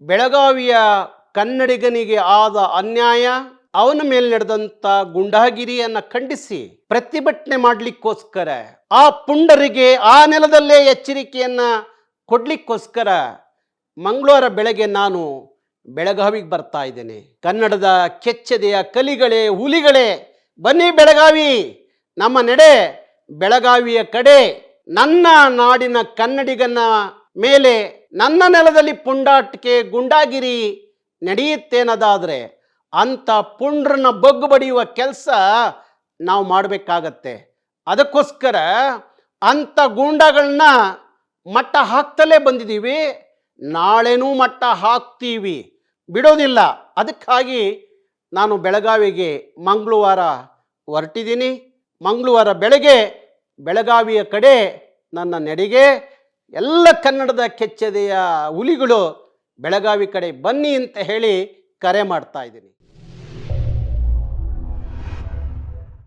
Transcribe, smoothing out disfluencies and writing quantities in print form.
ಬೆಳಗಾವಿಯ ಕನ್ನಡಿಗನಿಗೆ ಆದ ಅನ್ಯಾಯ, ಅವನ ಮೇಲೆ ನಡೆದಂಥ ಗುಂಡಾಗಿರಿಯನ್ನು ಖಂಡಿಸಿ ಪ್ರತಿಭಟನೆ ಮಾಡಲಿಕ್ಕೋಸ್ಕರ, ಆ ಪುಂಡರಿಗೆ ಆ ನೆಲದಲ್ಲೇ ಎಚ್ಚರಿಕೆಯನ್ನ ಕೊಡ್ಲಿಕ್ಕೋಸ್ಕರ ಮಂಗಳವಾರ ಬೆಳಗ್ಗೆ ನಾನು ಬೆಳಗಾವಿಗೆ ಬರ್ತಾ ಇದ್ದೇನೆ. ಕನ್ನಡದ ಕೆಚ್ಚೆದೆಯ ಕಲಿಗಳೇ, ಹುಲಿಗಳೇ, ಬನ್ನಿ ಬೆಳಗಾವಿ, ನಮ್ಮ ನಡೆ ಬೆಳಗಾವಿಯ ಕಡೆ. ನನ್ನ ನಾಡಿನ ಕನ್ನಡಿಗನ ಮೇಲೆ, ನನ್ನ ನೆಲದಲ್ಲಿ ಪುಂಡಾಟಿಕೆ ಗುಂಡಾಗಿರಿ ನಡೆಯುತ್ತೇನದಾದರೆ ಅಂಥ ಪುಂಡ್ರನ್ನ ಬಗ್ಗು ಬಡಿಯುವ ಕೆಲಸ ನಾವು ಮಾಡಬೇಕಾಗತ್ತೆ. ಅದಕ್ಕೋಸ್ಕರ ಅಂಥ ಗೂಂಡಾಗಳನ್ನ ಮಟ್ಟ ಹಾಕ್ತಲೇ ಬಂದಿದ್ದೀವಿ, ನಾಳೆನೂ ಮಟ್ಟ ಹಾಕ್ತೀವಿ, ಬಿಡೋದಿಲ್ಲ. ಅದಕ್ಕಾಗಿ ನಾನು ಬೆಳಗಾವಿಗೆ ಮಂಗಳವಾರ ಹೊರಟಿದ್ದೀನಿ. ಮಂಗಳವಾರ ಬೆಳಗ್ಗೆ ಬೆಳಗಾವಿಯ ಕಡೆ ನನ್ನ ನಡೆಗೆ ಎಲ್ಲ ಕನ್ನಡದ ಕೆಚ್ಚೆದೆಯ ಹುಲಿಗಳು ಬೆಳಗಾವಿ ಕಡೆ ಬನ್ನಿ ಅಂತ ಹೇಳಿ ಕರೆ ಮಾಡ್ತಾ ಇದ್ದೀನಿ.